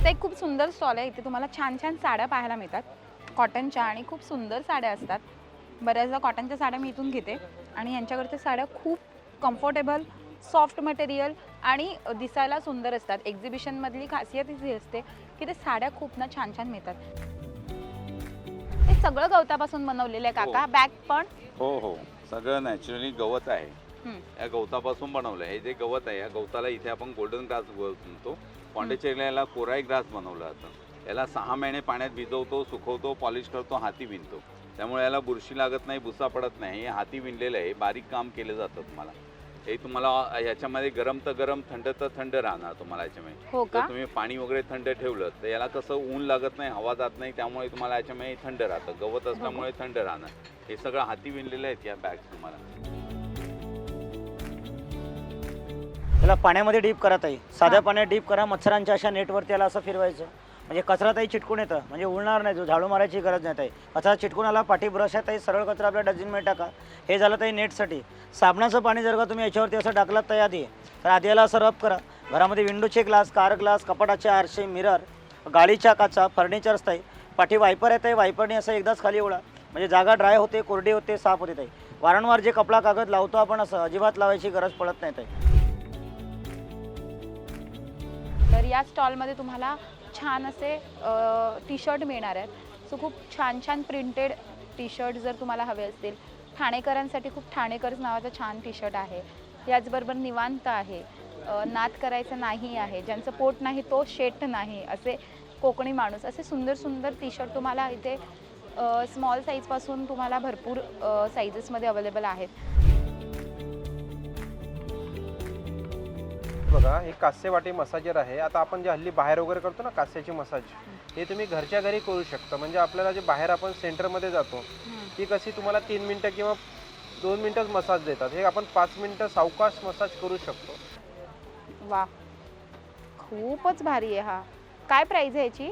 आता एक खूप सुंदर स्टॉल आहे. इथे तुम्हाला छान छान साड्या पाहायला मिळतात कॉटनच्या आणि खूप सुंदर साड्या असतात. बऱ्याचदा कॉटनच्या साड्या मी इथून घेते आणि यांच्याकडच्या साड्या खूप कम्फर्टेबल, सॉफ्ट मटेरियल आणि दिसायला सुंदर असतात. एक्झिबिशनमधली खासियत ही असते की ते साड्या खूप ना छान छान मिळतात. हे सगळं गवतापासून बनवलेलं आहे काका. बॅग पण हो, सगळं नॅचरली गवत आहे. या गवतापासून बनवलं आहे. हे जे गवत आहे या गवताला इथे आपण गोल्डन ग्रास म्हणतो. पॉंडिचेरीला याला कोराई ग्रास बनवलं जातं. याला 6 महिने पाण्यात भिजवतो, सुकवतो, पॉलिश करतो, हाती विणतो. त्यामुळे याला बुरशी लागत नाही, भुसा पडत नाही. हे हाती विणलेलं आहे. बारीक काम केलं जातं तुम्हाला. हे तुम्हाला याच्यामध्ये गरम तर गरम, थंड तर थंड राहणार तुम्हाला याच्यामध्ये. हो का? तुम्ही पाणी वगैरे थंड ठेवलं तर याला कसं ऊन लागत नाही, हवा जात नाही, त्यामुळे तुम्हाला याच्यामध्ये थंड राहतं. गवत असल्यामुळे थंड राहणार. हे सगळं हाती विणलेलं आहेत या बॅग्स तुम्हाला. त्याला पाण्यामध्ये डीप करा ताई. साध्या पाण्यात डीप करा. मच्छरांच्या अशा नेटवरती याला असं फिरवायचं म्हणजे कचरा ताई चिटकून येतं, म्हणजे उडणार नाही. जो झाडू मारायची गरज नाही ताई. कचरा चिटकून आला, पाठी ब्रश आहे ताई, सरळ कचरा आपल्या डस्टबिनमध्ये टाका. हे झालं ताई नेटसाठी. साबणाचं पाणी जर का तुम्ही याच्यावरती असं टाकलात ताई आधी, तर आधी याला असं रब करा. घरामध्ये विंडोचे ग्लास, कार ग्लास, कपाटाचे आरसे, मिरर, गाडीच्या काचा, फर्निचर्स ताई. पाठी वायपर आहे ताई, वायपरने असं एकदाच खाली उडा म्हणजे जागा ड्राय होते, कोरडी होते, साफ होते ताई. वारंवार जे कपडा कागद लावतो आपण असं अजिबात लावायची गरज पडत नाही ताई. तर या स्टॉलमध्ये तुम्हाला छान असे टी शर्ट मिळणार आहेत. सो खूप छान छान प्रिंटेड टी शर्ट जर तुम्हाला हवे असतील. ठाणेकरांसाठी खूप ठाणेकरच नावाचा छान टी शर्ट आहे. याचबरोबर निवांत आहे, नाद करायचं नाही आहे, ज्यांचं पोट नाही तो शेट नाही, असे कोकणी माणूस, असे सुंदर सुंदर टी शर्ट तुम्हाला इथे स्मॉल साईजपासून तुम्हाला भरपूर साईजेसमध्ये अवेलेबल आहेत. बघा, हे कास्य वाटी मसाजर आहे. आता आपण जे हल्ली बाहेर वगैरे करतो ना कास्याची मसाज, हे तुम्ही घरच्या घरी करू शकता. म्हणजे आपल्याला जे बाहेर आपण सेंटरमध्ये जातो ती कशी तुम्हाला 3 मिनटं किंवा 2 मिनटंच मसाज देतात. हे आपण 5 मिनटं सावकाश मसाज करू शकतो. वा, खूपच भारी आहे हा. काय प्राइस आहे याची?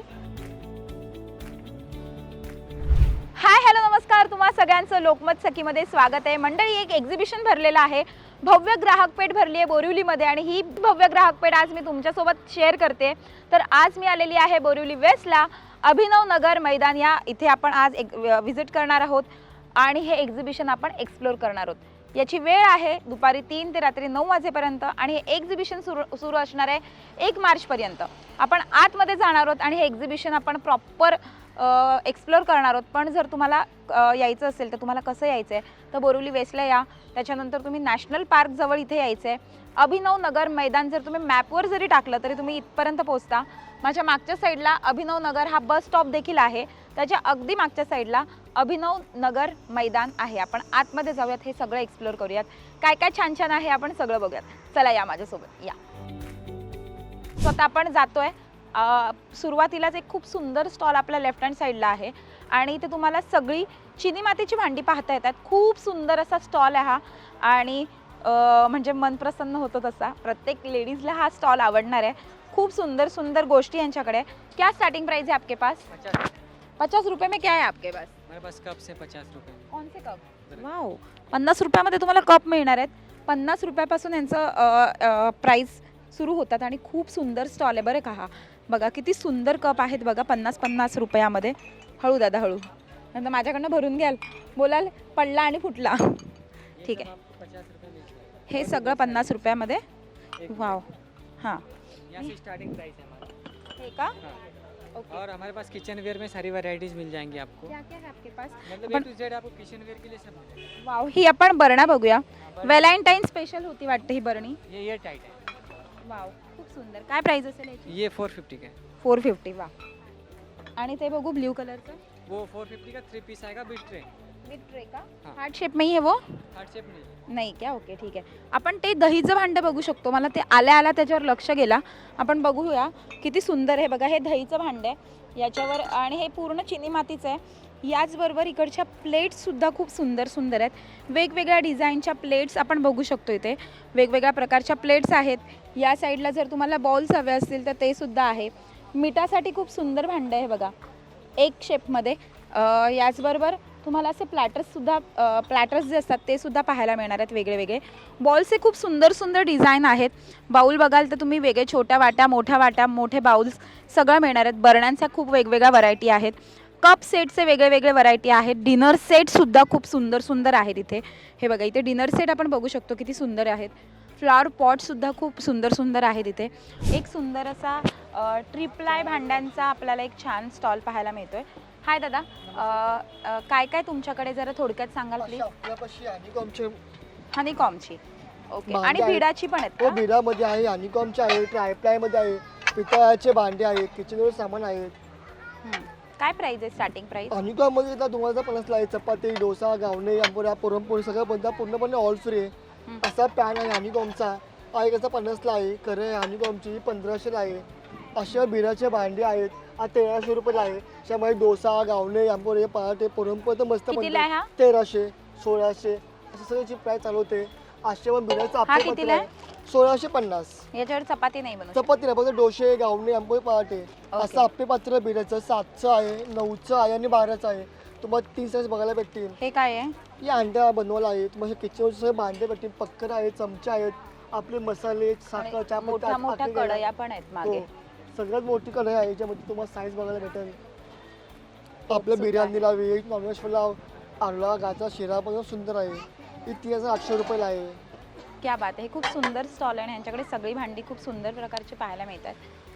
हाय हॅलो नमस्कार, तुम्हा सगळ्यांचं लोकमत सखीमध्ये स्वागत आहे. मंडळी, एक एक्झिबिशन भरलेलं आहे, भव्य ग्राहक पेठ भरली आहे बोरिवलीमध्ये आणि ही भव्य ग्राहक पेठ आज मी तुमच्यासोबत शेअर करते. तर आज मी आलेली आहे बोरिवली वेस्टला, अभिनव नगर मैदान या इथे आपण आज एक व्हिजिट करणार आहोत आणि हे एक्झिबिशन आपण एक्सप्लोर करणार आहोत. याची वेळ आहे दुपारी 3 ते रात्री 9 वाजेपर्यंत आणि हे एक्झिबिशन सुरू असणार आहे 1 मार्चपर्यंत. आपण आतमध्ये जाणार आहोत आणि हे एक्झिबिशन आपण प्रॉपर एक्सप्लोर करणार आहोत. पण जर तुम्हाला यायचं असेल तर तुम्हाला कसं यायचं आहे तर बोरिवली वेस्टला या. त्याच्यानंतर तुम्ही नॅशनल पार्क जवळ इथे यायचं आहे. अभिनव नगर मैदान जर तुम्ही मॅपवर जरी टाकलं तरी तुम्ही इथपर्यंत पोहोचता. माझ्या मागच्या साईडला अभिनव नगर हा बस स्टॉप देखील आहे. त्याच्या अगदी मागच्या साईडला अभिनव नगर मैदान आहे. आपण आतमध्ये जाऊयात, हे सगळं एक्सप्लोर करूयात. काय काय छान छान आहे आपण सगळं बघूयात. चला या माझ्यासोबत या. स्वतः आपण जातोय. सुरुवातीलाच एक खूप सुंदर स्टॉल आपल्या लेफ्ट हँड साईडला आहे आणि इथे तुम्हाला सगळी चिनी मातीची भांडी पाहता येतात. खूप सुंदर असा स्टॉल आहे हा आणि म्हणजे मन प्रसन्न होतं तसा. प्रत्येक लेडीजला हा स्टॉल आवडणार आहे. खूप सुंदर सुंदर गोष्टी यांच्याकडे. क्या स्टार्टिंग प्राइस है आपके पास? 50 रुपये में क्या है आपके पास? मेरे पास कप से 50 रुपये. कौन से कप? वाव, 50 रुपयामध्ये तुम्हाला कप मिळणार आहेत. 50 रुपयापासून यांचं प्राइस सुरू होतात आणि खूप सुंदर स्टॉल आहे बरं का हा. बघा किती सुंदर कप आहेत बघा, 50 रुपयामध्ये. हळू दादा हळू, नंतर माझ्याकडनं भरून घ्याल, बोलाल पडला आणि फुटला. ठीक आहे, हे सगळं 50 रुपयामध्ये. वाव, हां, यहाँ से स्टार्टिंग प्राइस है हमारा. हे का? ओके. और हमारे पास किचन वेयर में सारी वैरायटीज मिल जाएंगी आपको. क्या क्या है आपके पास? मतलब A to Z आपको किचन वेयर के लिए सब मिलेगा. वाव, ही आपण बरणा बघूया. व्हॅलेंटाईन स्पेशल होती वाटते ही बरणी. ये टाइट है. वाव, खूप सुंदर. काय प्राइस असेल याची? ये 450 का है. 450. वा, आणि ते बघू ब्ल्यू कलरचं. वो 450 का 3 पीस आएगा बिग ट्रे. विथ ट्रे का? हाँ. हार्ट शेप में ही है वो? हार्ट शेप नहीं. नाही क्या? ओके ठीक आहे. आपण ते दहीचं भांडं बघू शकतो. मला ते आल्या आल्या त्याच्यावर लक्ष गेला. आपण बघूया किती सुंदर आहे बघा. हे दहीचं भांडं आहे याच्यावर आणि हे पूर्ण चिनी मातीचं आहे. याचबरोबर इकडच्या प्लेट्ससुद्धा खूप सुंदर सुंदर आहेत. वेगवेगळ्या डिझाईनच्या प्लेट्स आपण बघू शकतो. इथे वेगवेगळ्या प्रकारच्या प्लेट्स आहेत. या साईडला जर तुम्हाला बॉल्स हवे असतील तर ते सुद्धा आहे. मिठासाठी खूप सुंदर भांडं आहे बघा, एक शेपमध्ये. याचबरोबर तुम्हाला असे प्लॅटर्स जे असतात ते सुद्धा पाहायला मिळणार आहेत वेगळे वेगळे. बॉल्सचे खूप सुंदर सुंदर डिझाईन आहेत. बाऊल बघाल तर तुम्ही वेगळे छोट्या वाट्या, मोठ्या वाट्या, मोठे बाउल्स सगळं मिळणार आहेत. बरण्यांच्या खूप वेगवेगळ्या व्हरायटी आहेत. कप सेटचे वेगळे वेगळे व्हरायटी आहेत. डिनर सेटसुद्धा खूप सुंदर सुंदर आहेत इथे. हे बघा इथे डिनर सेट आपण बघू शकतो किती सुंदर आहेत. फ्लॉवर पॉटसुद्धा खूप सुंदर सुंदर आहेत इथे. एक सुंदर असा ट्रिप्लाय भांड्यांचा आपल्याला एक छान स्टॉल पाहायला मिळतोय. हाय दादा, काय काय तुमच्याकडे जरा थोडक्यात सांगाल प्लीज. आपल्यापाशी हनीकॉमचे हनीकॉमची ओके भांडे आणि आहेत. भिडाची पण आहेत हो का? बिडामध्ये आहे, हनीकॉमचे आहे, ट्रायप्लायमध्ये आहे, पितळाचे भांडे आहेत, किचनवर सामान आहेत. हम्म. काय प्राइस आहे स्टार्टिंग प्राइस? हनीकॉममध्ये आता तुम्हाला जर पन्नासला आहे, चपाती, डोसा, गावणे, आंबोऱ्या, पुरणपोळी सगळं बनता पूर्णपणे ऑल फ्री आहे. असा पॅन आहे हनीकॉमचा, हा एक असा 50ला आहे. खरं आहे हनीकॉमची 1500ला आहे. अशा बिडाचे भांडे आहेत, हा 1300 रुपयाला आहे. त्यामध्ये डोसा, गावणे, आंबोरे, पराठे, पुरणपोळी तर मस्त कितीला आहे हा? 1300, 1600 असं सगळ्याची प्राईस चालू होते. असे पण बिडाचं हा आपलं कितीला आहे? 1650. याच्यावर चपाती नाही बनवू शकत. चपाती नाही फक्त डोसे, गावणे, आंबोळी, पराठे असं आपले पात्र बिडाचं 7चं आहे, 9चं आहे आणि 12चं आहे. तुम्हाला 3 साईज बघायला भेटतील. हे काय आहे? ही अंड्या बनवायला आहे. तुम्हाला किचनवर सगळे भांडे भेटतील. पक्कर आहेत, चमचे आहेत, आपले मसाले, साखर, आणि चहापत्ती, मोठ्या मोठ्या आखरी कढया पण आहेत मागे. हो. सगळ्यात मोठी कढई आहे याच्यामध्ये तुम्हाला साईज बघायला भेटेल. आपल्या बिर्याणीला व्हेज नॉनव्हेज पुलाव, आलू गाचा शिरा पण सुंदर आहे. ही 3800 रुपयाला आहे. क्या बात आहे. खूप सुंदर स्टॉल आहे आणि यांच्याकडे सगळी भांडी खूप सुंदर प्रकारची पाहायला मिळतात.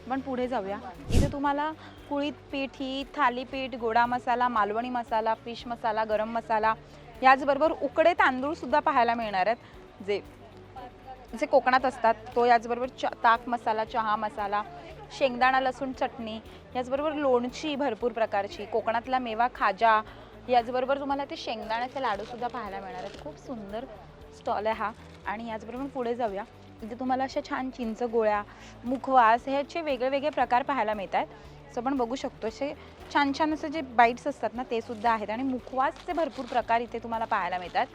पण पुढे जाऊया. इथे तुम्हाला कुळीत पीठ, ही थालीपीठ, गोडा मसाला, मालवणी मसाला, फिश मसाला, गरम मसाला, याचबरोबर उकडे तांदूळ सुद्धा पाहायला मिळणार आहेत जे कोकणात असतात. तो याचबरोबर ताक मसाला, चहा मसाला, शेंगदाणा लसूण चटणी, याचबरोबर लोणची भरपूर प्रकारची, कोकणातला मेवा खाजा, याचबरोबर तुम्हाला ते शेंगदाण्याचे लाडूसुद्धा पाहायला मिळणार आहेत. खूप सुंदर स्टॉल आहे हा. आणि याचबरोबर पुढे जाऊया. इथे तुम्हाला अशा छान चिंच गोळ्या, मुखवास ह्याचे वेगळे वेगळे प्रकार पाहायला मिळतात. सो आपण बघू शकतो असे छान छान असे जे बाईट्स असतात ना ते सुद्धा आहेत. आणि मुखवासचे भरपूर प्रकार इथे तुम्हाला पाहायला मिळतात.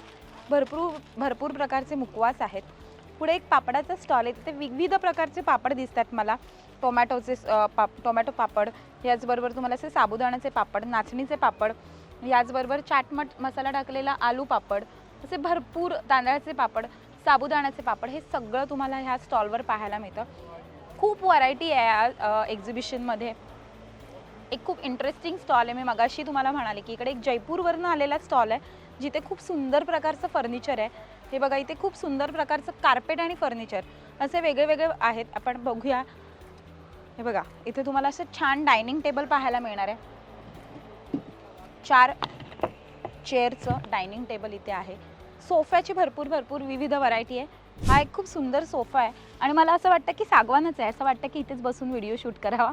भरपूर प्रकारचे मुखवास आहेत. पुढे एक पापडाचा स्टॉल आहे. तिथे विविध प्रकारचे पापड दिसतात मला. टोमॅटो पापड, याचबरोबर तुम्हाला असे साबुदाण्याचे पापड, नाचणीचे पापड, याचबरोबर चाट मसाला टाकलेला आलू पापड, असे भरपूर तांदळाचे पापड, साबुदाण्याचे पापड, हे सगळं तुम्हाला ह्या स्टॉलवर पाहायला मिळतं. खूप व्हरायटी आहे या एक्झिबिशनमध्ये. एक खूप इंटरेस्टिंग स्टॉल आहे. मी मगाशी तुम्हाला म्हणाले की इकडे एक जयपूरवरनं आलेला स्टॉल आहे जिथे खूप सुंदर प्रकारचं फर्निचर आहे. हे बघा इथे खूप सुंदर प्रकारचं कार्पेट आणि फर्निचर असे वेगळे वेगळे आहेत. आपण बघूया. हे बघा इथे तुम्हाला असं छान डायनिंग टेबल पाहायला मिळणार आहे. 4 चेअरचं डायनिंग टेबल इथे आहे. सोफ्याची भरपूर विविध व्हरायटी आहे. हा एक खूप सुंदर सोफा आहे आणि मला असं वाटतं की सागवानच आहे. असं वाटतं की इथेच बसून व्हिडिओ शूट करावा.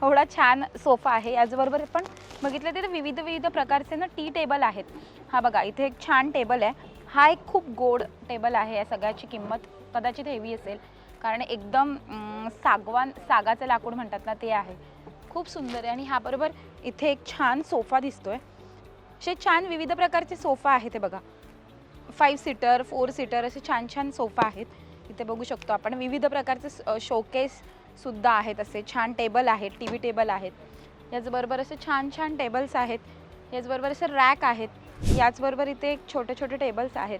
एवढा छान सोफा आहे. याचबरोबर पण बघितलं तिथे विविध प्रकारचे ना टी टेबल आहेत. हा बघा इथे एक छान टेबल आहे. हा एक खूप गोड टेबल आहे. या सगळ्याची किंमत कदाचित हेवी असेल कारण एकदम सागाचं लाकूड म्हणतात ना ते आहे. खूप सुंदर आहे. आणि ह्या बरोबर इथे एक छान सोफा दिसतोय. असे छान विविध प्रकारचे सोफा आहेत. हे बघा 5 सीटर 4 सीटर असे छान छान सोफा आहेत. इथे बघू शकतो आपण विविध प्रकारचे शोकेस सुद्धा आहेत. असे छान टेबल आहेत, टी व्ही टेबल आहेत. याचबरोबर असे छान छान टेबल्स आहेत. याचबरोबर असे रॅक आहेत. याचबरोबर इथे एक छोटे टेबल्स आहेत.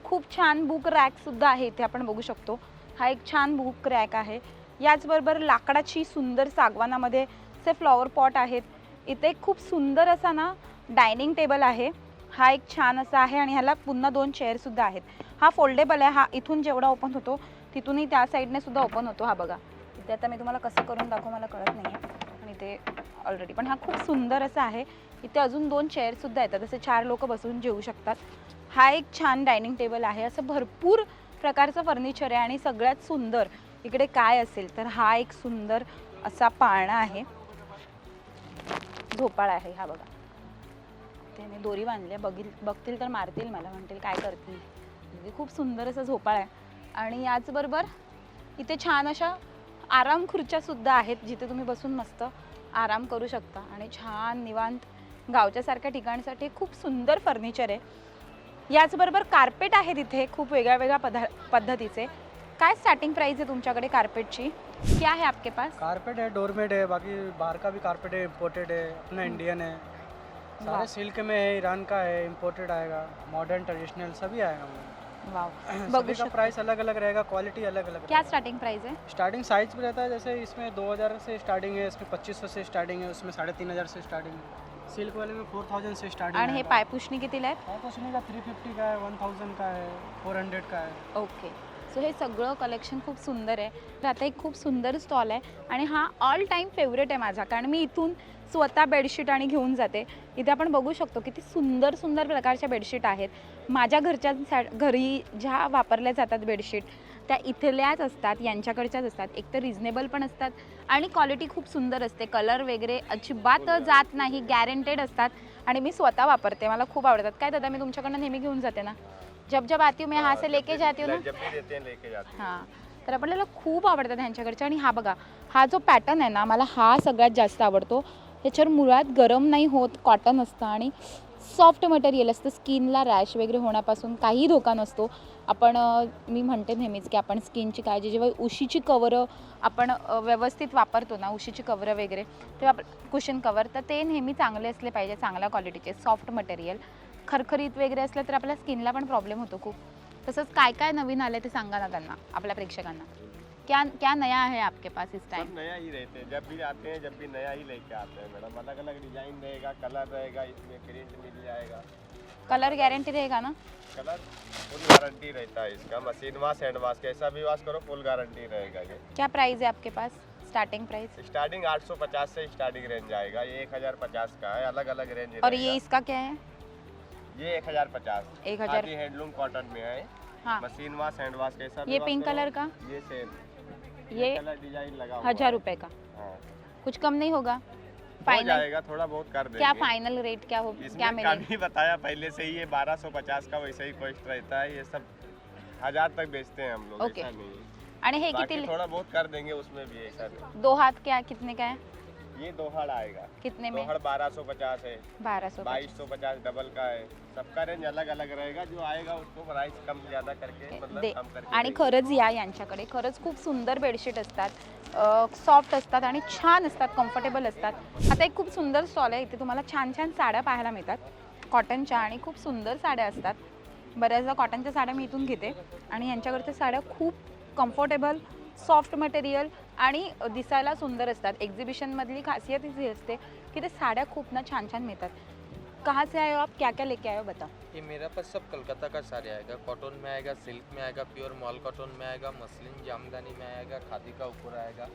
खूप छान बुक रॅकसुद्धा आहे इथे आपण बघू शकतो. हा एक छान बुक रॅक आहे. याचबरोबर लाकडाची सुंदर सागवानामध्ये असे फ्लॉवर पॉट आहेत. इथे एक खूप सुंदर असा ना डायनिंग टेबल आहे. हा एक छान असा आहे आणि ह्याला पुन्हा 2 चेअरसुद्धा आहेत. हा फोल्डेबल आहे. हा इथून जेवढा ओपन होतो तिथूनही त्या साईडने सुद्धा ओपन होतो. हा बघा इथे आता मी तुम्हाला कसं करून दाखवू मला कळत नाही आहे आणि ते ऑलरेडी पण हा खूप सुंदर असा आहे. इथे अजून 2 चेअरसुद्धा येतात. असे 4 लोक बसून जेवू शकतात. हा एक छान डायनिंग टेबल आहे. असं भरपूर प्रकारचं फर्निचर आहे. आणि सगळ्यात सुंदर इकडे काय असेल तर हा एक सुंदर असा पाळणा आहे. झोपाळा आहे. हा बघा त्याने दोरी बांधली आहे. बघतील तर मारतील मला, म्हणतील काय करतील. खूप सुंदर असा झोपाळा आहे. आणि याचबरोबर इथे छान अशा आराम खुर्च्यासुद्धा आहेत जिथे तुम्ही बसून मस्त आराम करू शकता. आणि छान निवांत गावच्या सारख्या ठिकाणसाठी खूप सुंदर फर्निचर आहे. याचबरोबर कार्पेट आहे तिथे खूप वेगळ्या पद्धतीचे. काय स्टार्टिंग प्राइस है तुमच्याकडे कार्पेटची? क्या है आपके पास? कारपेट है, डोरमेट है, बाकी बाहर का भी कारपेट है, इम्पोर्टेड है, अपना इंडियन है, सारे सिल्क में है, ईरान का है, इम्पोर्टेड आएगा, मॉडर्न ट्रेडिशनल सभी आएगा मैम। वाव सभी बघू का शकता प्राइस अलग अलग रहेगा, क्वालिटी अलग अलग क्या स्टार्टिंग प्राइस आहे स्टार्टिंग साइज भी रहता है, जैसे इसमें 2000 से स्टार्टिंग है, इसमें 2500 से स्टार्टिंग है, उसमें 3500 से स्टार्टिंग है, सिल्क वाले में 4000 से स्टार्टिंग आणि हे पायपुषणी कितीला आहेत पायपुसणी का 350 का है, 1000 का है, 400 का है। ओके सो हे सगळं कलेक्शन खूप सुंदर आहे तर आता एक खूप सुंदर स्टॉल आहे आणि हा ऑल टाईम फेवरेट आहे माझा कारण मी इथून स्वतः बेडशीट आणि घेऊन जाते इथे आपण बघू शकतो किती सुंदर सुंदर प्रकारच्या बेडशीट आहेत माझ्या घरच्या घरी ज्या वापरल्या जातात बेडशीट त्या इथल्याच असतात यांच्याकडच्याच असतात एक तर रिजनेबल पण असतात आणि क्वालिटी खूप सुंदर असते कलर वगैरे अजिबात जात नाही गॅरंटेड असतात आणि मी स्वतः वापरते मला खूप आवडतात काय दादा मी तुमच्याकडनं नेहमी घेऊन जाते ना जब जब आती हूँ मैं यहाँ से लेके जाती हूँ ना जब भी देते हैं लेके जाते हैं। हां तर आपल्याला खूप आवडतात ह्यांच्याकडच्या आणि हा बघा हा जो पॅटर्न आहे ना मला हा सगळ्यात जास्त आवडतो याच्यावर मुळात गरम नाही होत कॉटन असतं आणि सॉफ्ट मटेरियल असतं स्किनला रॅश वगैरे होण्यापासून काही धोका नसतो आपण मी म्हणते नेहमीच की आपण स्किनची काळजी जेव्हा उशीची कवरं आपण व्यवस्थित वापरतो ना उशीची कवरं वगैरे तेव्हा आपण कुशन कवर तर ते नेहमी चांगले असले पाहिजे चांगल्या क्वालिटीचे सॉफ्ट मटेरियल खरखरीत वगैरे असलं तर आपल्या स्किनला पण प्रॉब्लेम होतो खूप तसंच काय काय नवीन आलं ते सांगा ना त्यांना आपल्या प्रेक्षकांना क्या क्या नया है आपके पास इस टाइम सब नया ही रहते हैं, जब भी आते हैं जब भी नया ही लेके आते हैं मैडम। अलग अलग डिजाइन रहेगा, कलर रहेगा, इसमें प्रिंट मिल जाएगा। कलर गारंटी रहेगा ना कलर फुल गारंटी रहता है इसका, मशीन वॉश हैंड वॉश कैसा भी वॉश करो फुल गारंटी रहेगा ये। क्या प्राइस है आपके पास स्टार्टिंग प्राइस स्टार्टिंग 850 से स्टार्टिंग रेंज आएगा, ये 1050 का है, अलग अलग रेंज और ये इसका क्या है ये 1050 1000 खादी हैंडलूम कॉटन में है। हाँ मशीन वॉश हैंड वॉश कैसा भी ये wash पिंक करो, कलर का ये सेम ये कलर डिजाइन लगा हुआ 1000 रुपए का है। हाँ, कुछ कम नहीं होगा हो फाइनल जाएगा, थोड़ा बहुत कर देंगे। क्या फाइनल रेट क्या हो क्या इसमें मिलेगा कम ही बताया पहले से ही, ये 1250 का वैसे ही कॉस्ट रहता है, ये सब 1000 तक बेचते हैं हम लोग, ओके। ऐसा नहीं है। आणि हे बाकी किती थोड़ा बहुत कर देंगे उसमें भी, ऐसा नहीं। दो हाथ क्या कितने का है ये दोहड़ आएगा, कितने में दोहड़ 1250 है, 1200 2250 डबल का है, सबका रेंज अलग अलग रहेगा, जो आएगा उसको प्राइस कम ज्यादा करके मतलब दे कम करके आणि देंगे। खरंच या यांच्याकडे खरंच खूप सुंदर बेडशीट असतात सॉफ्ट असतात आणि छान असतात कम्फर्टेबल असतात आता एक खूप सुंदर स्टॉल आहे इथे तुम्हाला छान छान साड्या पाहायला मिळतात कॉटनच्या आणि खूप सुंदर साड्या असतात बऱ्याचदा कॉटनच्या साड्या मी इथून घेते आणि यांच्याकडच्या साड्या खूप कम्फर्टेबल सॉफ्ट मटेरियल आणि दिसायला सुंदर असतात एक्झिबिशनमधली खासियत ही असते की ते साड्या खूप ना छान छान मिळतात कहाँ से आए हो आप क्या क्या लेके आए हो बताओ ये मेरा पास सब कोलकाता का साड़ी आएगा कॉटन में आएगा सिल्क में आएगा प्योर मॉल कॉटन में आएगा मसलिन जामदानी में आएगा खादी का ऊपर आएगा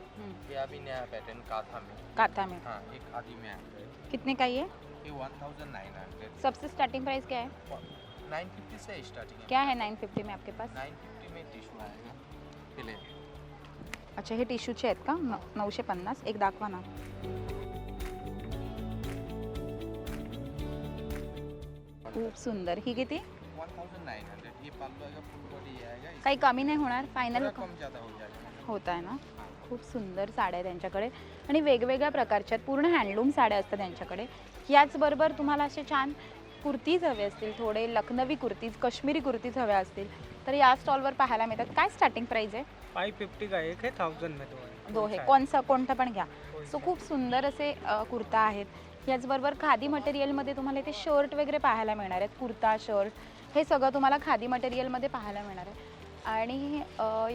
ये अभी नया पैटर्न काथा में काथा में हाँ ये खादी में आएगा कितने का ये ये 1900 सबसे स्टार्टिंग प्राइस क्या है 950 से स्टार्टिंग है क्या है 950 में आपके पास 950 में टिश्यू आएगा प्लेन अच्छा हे टिश्यूचे आहेत का 950 एक दाखवा ना खूप सुंदर ही किती 1900 ये पाल्लू आएगा फुल बॉडी आएगा काही कमी नाही होणार फायनल थोड़ा कम ज़्यादा हो जाएगा होत आहे ना खूप सुंदर साड्या आहे त्यांच्याकडे आणि वेगवेगळ्या प्रकारच्या आहेत. पूर्ण हँडलूम साड्या असतात त्यांच्याकडे याचबरोबर तुम्हाला असे छान कुर्तीज हवे असतील थोडे लखनवी कुर्तीज काश्मीरी कुर्तीज हव्या असतील तर या स्टॉलवर पाहायला मिळतात काय स्टार्टिंग प्राइस आहे 550 का एक है 1000 में दो हे कोणतं पण घ्या सो खूप सुंदर असे कुर्ता आहेत याचबरोबर खादी मटेरियलमध्ये तुम्हाला इथे शर्ट वगैरे पाहायला मिळणार आहेत कुर्ता शर्ट हे सगळं तुम्हाला खादी मटेरियलमध्ये पाहायला मिळणार आहे आणि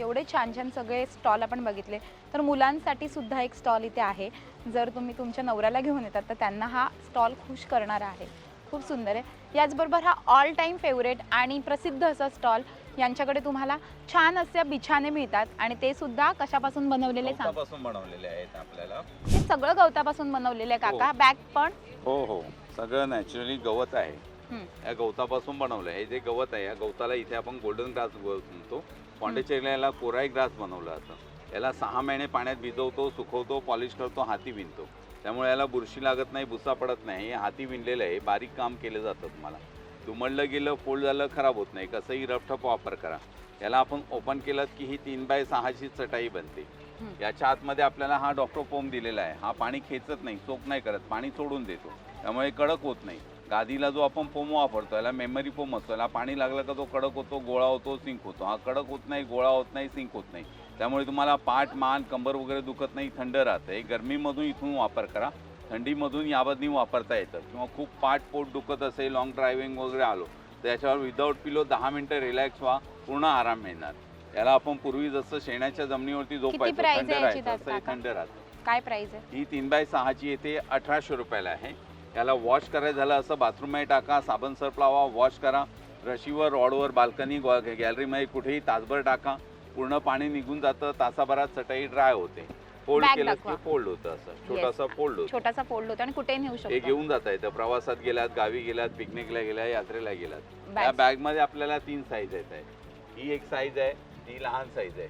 एवढे छान छान सगळे स्टॉल आपण बघितले तर मुलांसाठी सुद्धा एक स्टॉल इथे आहे जर तुम्ही तुमच्या नवऱ्याला घेऊन येतात तर त्यांना हा स्टॉल खुश करणारा आहे खूप सुंदर आहे याचबरोबर हा ऑल टाईम फेवरेट आणि प्रसिद्ध असा स्टॉल यांच्याकडे तुम्हाला छान असे बिछाने मिळतात आणि ते सुद्धा कशापासून बनवलेले सांग गवतापासून बनवलेले आहेत आपल्याला हे सगळं गवतापासून बनवलेले आहे काका बॅग पण हो सगळं नॅचरली गवत आहे हम्म. या गवतापासून बनवलं आहे हे जे गवत आहे या गवताला इथे आपण गोल्डन ग्रास म्हणतो पॉंडिचेरीला याला कोराई ग्रास बनवलं जातं याला 6 महिने पाण्यात भिजवतो सुकवतो पॉलिश करतो हाती विणतो त्यामुळे याला बुरशी लागत नाही भुसा पडत नाही हे हाती विणलेलं आहे बारीक काम केलं जातं तुम्हाला दुमडलं गेलं फोल्ड झालं खराब होत नाही कसंही रफटफ वापर करा याला आपण ओपन केलं की ही 3x6 चटाई बनते याच्या आतमध्ये आपल्याला हा डॉक्टर फोम दिलेला आहे हा पाणी खेचत नाही सोप नाही करत पाणी सोडून देतो त्यामुळे कडक होत नाही गादीला जो आपण फोम वापरतो याला मेमरी फोम असतो याला पाणी लागलं का तो कडक होतो गोळा होतो सिंक होतो हा कडक होत नाही गोळा होत नाही सिंक होत नाही त्यामुळे तुम्हाला पाठ मान कंबर वगैरे दुखत नाही थंड राहतं हे गरमीमधून इथून वापर करा थंडीमधून याबद्दल वापरता येतं. किंवा खूप पोट दुखत असेल, लॉंग ड्रायव्हिंग वगैरे आलो तर याच्यावर विदाऊट पिलो 10 मिनिटं रिलॅक्स व्हा, पूर्ण आराम मिळणार. याला आपण पूर्वी जसं शेणाच्या जमिनीवरती झोपायचं, price थंड आहे याची राहायचं, असंही काका? थंड राहतं. काय प्राइस आहे? ही 3x6ची येते, 1800 रुपयाला आहे. याला वॉश करायचं झालं असं बाथरूममध्ये टाका, साबण सर्फ लावा, वॉश करा. रशीवर, रॉडवर, बाल्कनी, गॅलरीमध्ये कुठेही तासभर टाका, पूर्ण पाणी निघून जातं. तासाभरात चटई ड्राय होते. फोल्ड Bag केलं दाखवा. की फोल्ड होतं, असं छोटासा फोल्ड होतं. छोटासा फोल्ड होतो आणि कुठेही नेऊ हे शकतो. घेऊन जाता येतं. प्रवासात गेलात, गावी गेलात, पिकनिकला गेलात, यात्रेला गेलात. Bags. या बॅगमध्ये आपल्याला 3 साईज येत आहे. ही एक साईज आहे, ही लहान साईज आहे.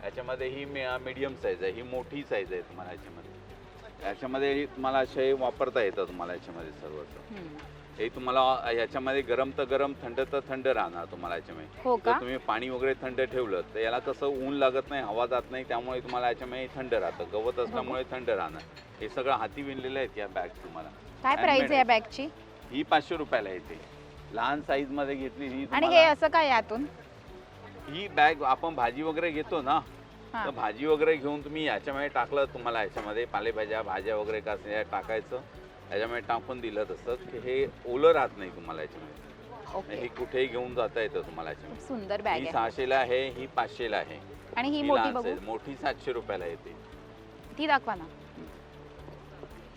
याच्यामध्ये ही मीडियम साईज आहे, ही मोठी साईज आहे तुम्हाला याच्यामध्ये. याच्यामध्ये तुम्हाला असे वापरता येतं तुम्हाला याच्यामध्ये सर्वच. हे तुम्हाला याच्यामध्ये गरम तर गरम, थंड तर थंड राहणार तुम्हाला याच्यामध्ये. हो का? जर तुम्ही पाणी वगैरे थंड ठेवलं तर याला कसं ऊन लागत नाही, हवा जात नाही, त्यामुळे तुम्हाला याच्यामध्ये थंड राहतं. गवत असल्यामुळे थंड राहणार. हे सगळं हाती विणलेलं आहेत या बॅग तुम्हाला. काय प्राइस आहे या बॅगची? ही 500 रुपयाला येते. लहान साईज मध्ये घेतली ही आणि हे तुम्हाला- असं काय यातून? ही बॅग आपण भाजी वगैरे घेतो ना, हा. तर भाजी वगैरे घेऊन तुम्ही याच्यामध्ये टाकलं, तुम्हाला याच्यामध्ये पालेभाज्या, भाज्या वगैरे का असेल, टाकायचं, याच्यामध्ये टाकून दिलं तसं की हे ओलं राहत नाही तुम्हाला याच्यामध्ये. ओके. हे कुठेही घेऊन जाता येतं तुम्हाला याच्यामध्ये. सुंदर बॅग ही आहे. 600ला आहे, ही 500ला आहे. आणि ही ही मोठी लहान बघू, size, मोठी 700 रुपयाला येते. ती दाखवा ना.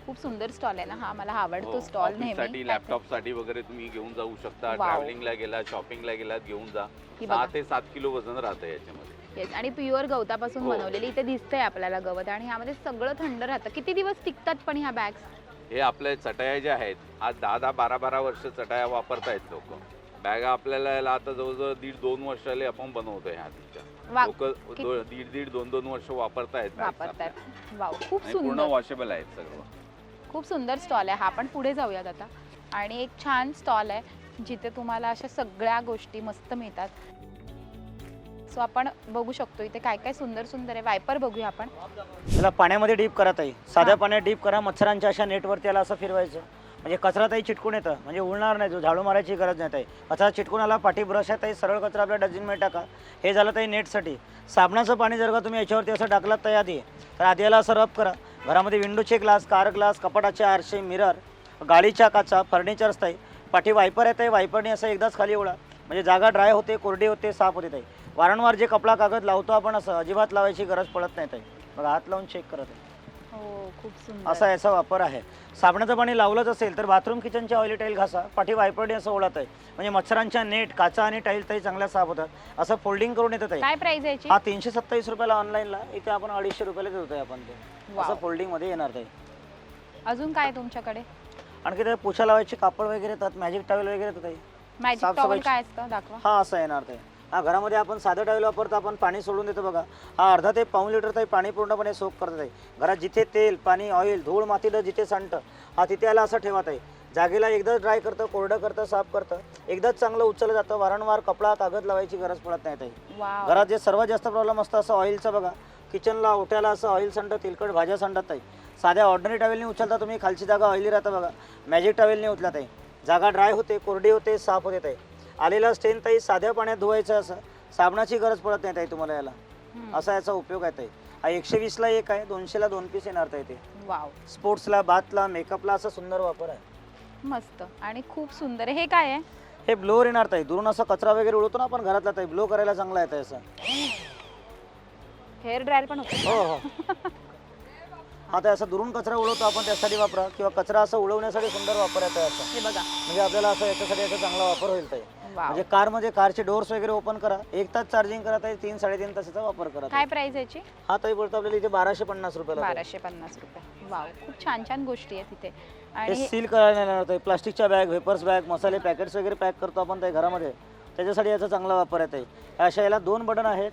खूप सुंदर स्टॉल आहे ना हा, मला आवडतो हो, स्टॉल ऑफिससाठी, नेहमी. लॅपटॉपसाठी वगैरे तुम्ही घेऊन जाऊ शकता. वाव. ट्रॅव्हलिंगला गेलात, शॉपिंगला गेलात, घेऊन जा. ही 6 बघा. ते 7 किलो वजन राहतं याच्यामध्ये. Yes, आणि प्युअर गवतापासून हो. बनवलेली इथे दिसतंय आपल्याला गवत, आणि ह्यामध्ये सगळं थंड राहतं. किती दिवस टिकतात पण ह्या बॅग्स? हे आपल्या चटया ज्या आहेत, आज 10-10, 12-12 वर्ष चटया वापरतायत लोक. बॅगा आपल्याला याला आता जवळजवळ 1.5-2 वर्षाले आपण बनवतोय ह्या वा, लोक 1.5-2 वर्ष वापरतायत bags वापरतात. आपल्या. वाव, खूप आणि पूर्ण सुंदर, वॉशेबल आहेत सगळं. खूप सुंदर स्टॉल आहे हा. आपण पुढे जाऊयात आता. आणि एक छान स्टॉल आहे जिथे तुम्हाला अशा सगळ्या गोष्टी मस्त मिळतात. सो आपण बघू शकतो इथे काय काय सुंदर सुंदर आहे. वायपर बघूया आपण. त्याला पाण्यामध्ये डीप करा ताई. साध्या हा. पाण्यात डीप करा, मच्छरांच्या अशा नेटवरती याला असं फिरवायचं, म्हणजे कचरा ताई चिटकून येतं, म्हणजे उडणार नाही. जो झाडू मारायची गरज नाही ताई. कचरा चिटकून आला, पाठी ब्रश आहे ताई, सरळ कचरा आपल्या डस्टबिनमध्ये टाका. हे झालं ताई नेटसाठी. साबणाचं पाणी जर का तुम्ही याच्यावरती असं टाकलात ताई आधी, तर आधी याला असं रब करा. घरामध्ये विंडोचे ग्लास, कार ग्लास, कपाटाचे आरसे, मिरर, गाडीच्या काचा, फर्निचर्स ताई, पाठी वायपर आहे ताई, वायपरने असं एकदाच खाली उडा, म्हणजे जागा ड्राय होते, कोरडी होते, साफ होते ताई. वारंवार जे कपडा कागद लावतो आपण असं अजिबात लावायची गरज पडत नाही ताई. बघा हात लावून चेक करत आहे. हो, खूप सुंदर. असा याचा वापर आहे. साबणाचं पाणी लावलंच असेल तर बाथरूम किचनच्या ऑइली टाईल घासा, पाठी वायपरने असं ओढत आहे, म्हणजे मच्छरांच्या नेट, काचा आणि टाईल ताई चांगल्या साफ होतात. असं फोल्डिंग करून येतं ताई. काय प्राइस आहे याची? हा 327 रुपयाला ऑनलाईनला, इथे आपण 250 रुपयाला देतोय आपण ते. वाव. असं फोल्डिंगमध्ये येणार ताई. अजून काय आहे तुमच्याकडे? आणखी ते पुछा लावायचे कापड वगैरे येतात, मॅजिक टॉवेल वगैरे येतात ताई. मॅजिक साफसफाई- टॉवेल काय असतं दाखवा. हा असं येणार ताई. हा घरामध्ये आपण साधं टॉवेल वापरतो, आपण पाणी सोडून देतो बघा. हा अर्धा ते पाऊण लिटर ताई पाणी पूर्णपणे सोक करत आहे. घरात जिथे तेल, पाणी, ऑइल, धूळ, माती जिथे सांडतं, हा तिथे याला असं ठेवत आहे. जागेला एकदाच ड्राय करतं, कोरडं करतं, साफ करतं, एकदाच चांगलं उचललं जातं. वारंवार कपडा कागद लावायची गरज पडत नाही ताई. वाव. घरात जे सर्वात जास्त प्रॉब्लेम असतं असं ऑइलचं बघा, किचनला ओट्याला असं ऑइल सांडतं, तेलकट भाज्या सांडत ताई. साध्या ऑर्डिनरी टॉवेलने उचलता तुम्ही, खालची जागा ऑइली राहतं बघा. मॅजिक टॉवेलने उचला ताई, जागा ड्राय होते, कोरडी होते, साफ होते ताई. आलेला स्टेन ताई साध्या पाण्यात धुवायचं, असं साबणाची गरज पडत नाही ताई तुम्हाला याला. असा याचा उपयोग आहे ताई. हा 120ला एक आहे, 200ला 2 पीस येणार ताई ते. वाव, स्पोर्ट्सला, बाथला, मेकअपला असं सुंदर वापर आहे. मस्त आणि खूप सुंदर आहे. हे काय आहे? हे ब्लोअर येणार ताई, दुरून असं कचरा वगैरे उडवतो ना आपण घरातला ताई, ब्लो करायला चांगला आहे ताई असं. हेअर ड्रायर पण होतं. हो हो. हा ताई असं दुरून कचरा उडवतो आपण, त्यासाठी वापरा, किंवा कचरा असं उडवण्यासाठी सुंदर वापर आहे ताई असं. हे बघा. म्हणजे आपल्याला असं याच्यासाठी याचा चांगला वापर होईल ताई. वाव. म्हणजे कारमध्ये कारचे डोर्स वगैरे ओपन करा, 1 तास चार्जिंग करा ताई, 3-3.5 तासाचा वापर करा ताई. काय प्राइस याची? हा ताई बोलतो आपल्याला इथे 1250 रुपयाला ताई. 1250 रुपये. वाव, खूप छान छान गोष्टी आहेत तिथे. हे आणि सील करायला येणार ताई. प्लास्टिकच्या बॅग, वेपर्स बॅग, मसाले पॅकेट्स वगैरे पॅक करतो आपण ताई घरामध्ये, त्याच्यासाठी याचा चांगला वापर आहे ताई. अशा याला 2 बटन आहेत,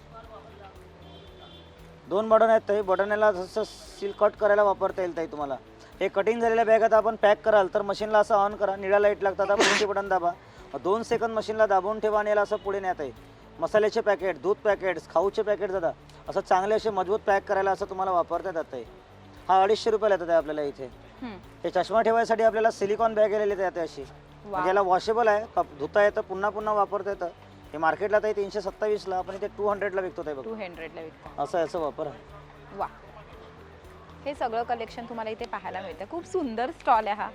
2 बटन आहेत ताई. बटन याला जसं सील कट करायला वापरता येईल ताई तुम्हाला. हे कटिंग झालेल्या बॅग आता आपण पॅक कराल तर मशीनला असं ऑन करा, निळा लाईट लागतात, आपण बटन दाबा, 2 सेकंद मशीनला दाबून ठेवा आणि याला असं पुढे न्या ताई. मसाल्याचे पॅकेट, दूध पॅकेट्स, खाऊचे पॅकेट जातात, असं चांगले असे मजबूत पॅक करायला असं तुम्हाला वापरता येतात ताई. हा 250 रुपयाला येतात ताई आपल्याला इथे. हे चष्मा ठेवायसाठी आपल्याला सिलिकॉन बॅग आलेली येते अशी, म्हणजे याला वॉशेबल आहे, धुता येतं, पुन्हा पुन्हा वापरता येतं. हे मार्केटला ताई 327ला, आपण इथे 200ला विकतो ताई बघ. 200ला विकतो. असं याचा वापर आहे. वा, हे सगळं कलेक्शन तुम्हाला इथे पाहायला मिळतं. खूप सुंदर स्टॉल आहे हा.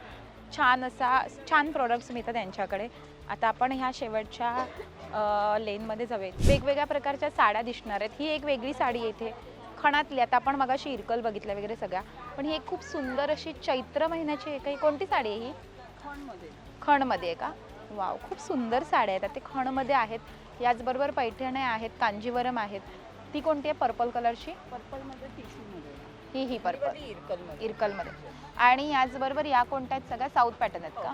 छान प्रोडक्ट्स मिळतात त्यांच्याकडे. आता आपण ह्या शेवटच्या लेनमध्ये जाऊयात. वेगवेगळ्या प्रकारच्या साड्या दिसणार आहेत. ही एक वेगळी साडी आहे इथे खणातली. आता आपण मगाशी इरकल बघितल्या वगैरे सगळ्या, पण ही एक खूप सुंदर अशी चैत्र महिन्याची आहे. काही कोणती साडी आहे ही? खणमध्ये आहे का? वाव, खूप सुंदर साड्या आहेत. ते खणमध्ये आहेत. याचबरोबर पैठण्या आहेत, कांजीवरम आहेत. ती कोणती आहे? पर्पल कलरची. ही पर्पल इरकलमध्ये. आणि याचबरोबर या कोणत्या आहेत? सगळ्या साऊथ पॅटर्न आहेत का?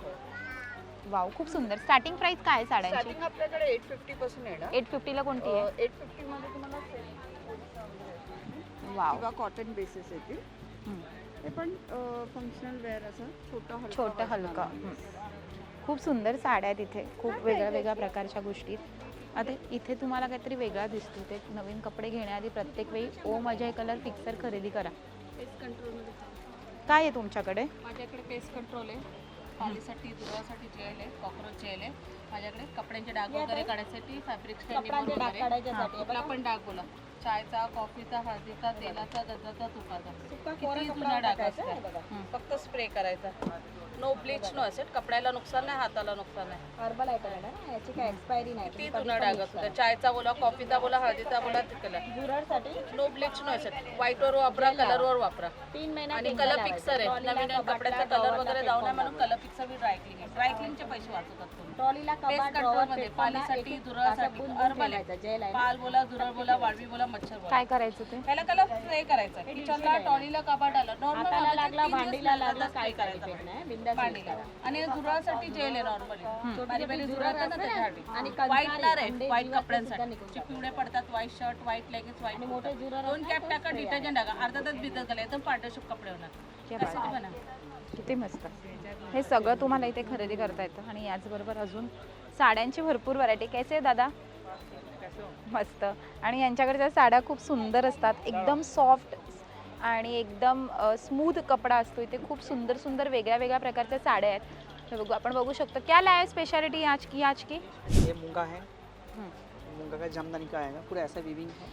वाव, खूप सुंदर. स्टार्टिंग प्राइस काय आहे साड्यांची? स्टार्टिंग आपल्याकडे 850 पासून आहे ना. 850 ला कोणती आहे? 850 मध्ये तुम्हाला वाव, किंवा कॉटन बेसिस येतील. हे पण फंक्शनल वेअर असं छोटं हलकं. खूप सुंदर साड्या आहेत इथे. खूप वेगळ्या प्रकारच्या गोष्टी. आता इथे तुम्हाला काहीतरी वेगळा दिसतो. ते नवीन कपडे घेण्याआधी प्रत्येक वेळी ओ माझ्या हे कलर फिक्सर खरेदी करा. पेस्ट कंट्रोलमध्ये काय आहे तुमच्याकडे? माझ्याकडे पेस्ट कंट्रोल आहे, पालीसाठी दुधासाठी जेल आहे, कॉक्रोच जेल आहे. माझ्याकडे कपड्यांचे डाग वगैरे काढण्यासाठी फॅब्रिक स्टँडिंग वगैरे कुठला पण डाग बोला, चायचा, कॉफीचा, हळदीचा, तेलाचा, गंधाचा, तुपाचा, किती जुना डाग असतो. फक्त स्प्रे करायचा. No bleach, no acid. कपड्याला नुकसान नाही, हाताला नुकसान नाही. हर्बल आयटम आहे ना, याची काय एक्सपायरी नाही. किती जुना डाग असतो. चायचा बोला, कॉफीचा बोला, हळदीचा बोला, तिकडला जुरडसाठी नो ब्लीच, नो ॲसिड. व्हाईटवर वापरा, कलरवर वापरा. 3 महिना आणि कलर फिक्सर आहे. नवीन कपड्याचा कलर वगैरे जाऊ नये म्हणून कलर फिक्सर मी ड्रायक्लिंग आहे. ड्रायक्लिंगचे पैसे वाचवतात तुम्ही. ट्रॉलीला पेस्ट कंट्रोलमध्ये पालीसाठी, दुरासाठी, हर्बल आहे. जेल आहे. पाल बोला, दुरळ बोला, वाळवी बोला, मच्छर बोला. काय करायचं ते? ह्याला कलर स्प्रे करायचा. किचनला, ट्रॉलीला, कपाट आलं हाताला लागला, नॉर्मल भांडीला लागला, काय काय करायचं नाही. बिंदास भांडीला. आणि दुरासाठी जेल आहे नॉर्मली. बारी बारी दुरळ असतात ना त्याच्यासाठी. आणि व्हाईटनर आहे, अंडे, व्हाईट जीवाचे कपड्यांसाठी. सुद्धा निघून जे पिवळे पडतात, white shirt, white leggings, white मोठे जुरळ 2 कॅप टाका, डिटर्जंट टाका, अर्धा तास भिजत घाला, एकदम पार्टनरशिप कपडे होणार. त्यासाठी बना. किती मस्त. हे सगळं तुम्हाला इथे खरेदी करता येतं. आणि याचबरोबर अजून साड्यांची भरपूर व्हरायटी. कैसे आहे दादा? मस्त. आणि यांच्याकडच्या साड्या खूप सुंदर असतात. एकदम सॉफ्ट आणि एकदम स्मूथ कपडा असतो. इथे खूप सुंदर वेगळ्या प्रकारच्या साड्या आहेत. हे बघू, आपण बघू शकतो. क्या लाया स्पेशलिटी आज की? ये मूंगा है, मूंगा का जामदानी का आएगा, पूरा ऐसा वीविंग है,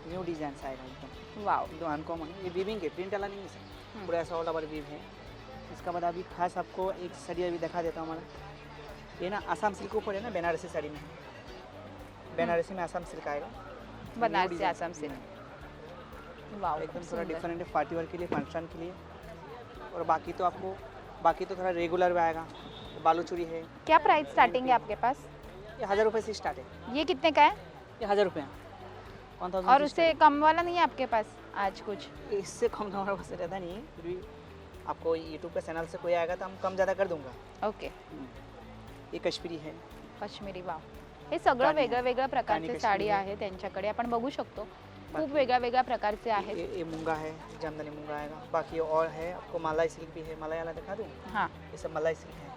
न्यू डिजाइन आएगा एकदम. वाव, एकदम अनकॉमन है. ये वीविंग है, प्रिंट वाला नहीं है सर. पूरा ऐसा ऑल ओवर वीव है. इसका बाद अभी खास आपको एक साड़ी अभी दिखा देता हूँ हमारा. ये ना आसाम सिल्क ऊपर है ना, बनारसी साड़ी में. बनारसी में आसाम सिल्क आएगा. बनारसी आसाम सिल्क. वाव, एकदम थोड़ा डिफरेंट है, पार्टी वेयर के लिए, फंक्शन के लिए. और बाकी तो थोड़ा रेगुलर में आएगा. बालूचूरी है. क्या प्राइस स्टार्टिंग है आपके पास? ये 1000 रुपये से स्टार्ट है. ये कितने का है? ये 1000 रुपये है. 1000 और उससे कम वाला नहीं है आपके पास आज कुछ? इससे कम हमारे पास रहता नहीं है. फिर भी आपको यूट्यूब पे चैनल से कोई आएगा तो हम कम ज़्यादा कर दूंगा. ओके. ये कश्मीरी है. काश्मीरी. वाव, हे सगळं वेगळ्या प्रकारचे काणी साडी कश्मीरी आहे त्यांच्याकडे. आपण बघू शकतो खूप वेगळ्या प्रकारचे आहेत. ये मूंगा है, जामदानी मूंगा आएगा. बाकी और है आपको मलाई सिल्क भी है. मलाई वाला दिखा दूँ? हां, ये सब मलाई सिल्क है.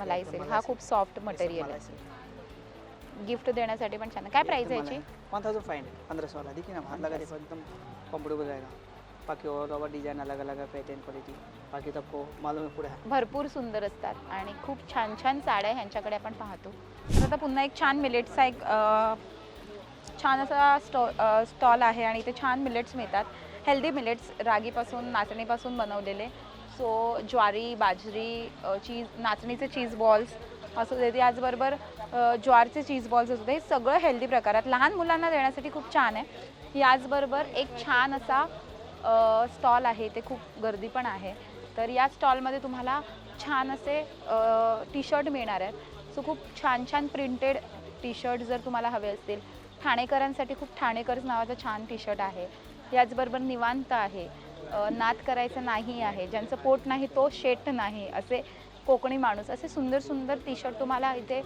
मलाई एकदम सिल्क. मलाई हा सिल्क. खूप सॉफ्ट ये सब मटेरियल मलाई आहे. सिल्क. गिफ्ट देण्यासाठी पण छान आहे. काय प्राइस आहे एकदम याची? मलाई. 1500 1500 वाला देखिए ना, हाथ लगा देखो एकदम कंफर्टेबल रहेगा. बाकी और डिजाइन अलग अलग है, पैटर्न क्वालिटी. बाकी तो आपको मालूम है पूरा है. भरपूर सुंदर असतात आणि खूप छान साड्या ह्यांच्याकडे आपण पाहतो. तर आता पुन्हा एक छान मिलेट्सचा एक छान असा स्टॉल आहे आणि इथे छान मिलेट्स मिळतात. हेल्दी मिलेट्स, रागीपासून, नाचणीपासून बनवलेले. सो ज्वारी, बाजरी, चीज, नाचणीचे चीज बॉल्स असू दे, याचबरोबर ज्वारचे चीज बॉल्स असू दे. हे सगळं हेल्दी प्रकारात लहान मुलांना देण्यासाठी खूप छान आहे. याचबरोबर एक छान असा स्टॉल आहे. ते खूप गर्दी पण आहे. तर या स्टॉलमध्ये तुम्हाला छान असे टी शर्ट मिळणार आहेत. सो खूप छान प्रिंटेड टी शर्ट जर तुम्हाला हवे असतील. ठाणेकरांसाठी खूप ठाणेकर्स नावाचा छान टी शर्ट आहे. याचबरोबर निवांत आहे, नाद करायचं नाही आहे, ज्यांचं पोट नाही तो शेट नाही, असे कोकणी माणूस, असे सुंदर टी शर्ट तुम्हाला इथे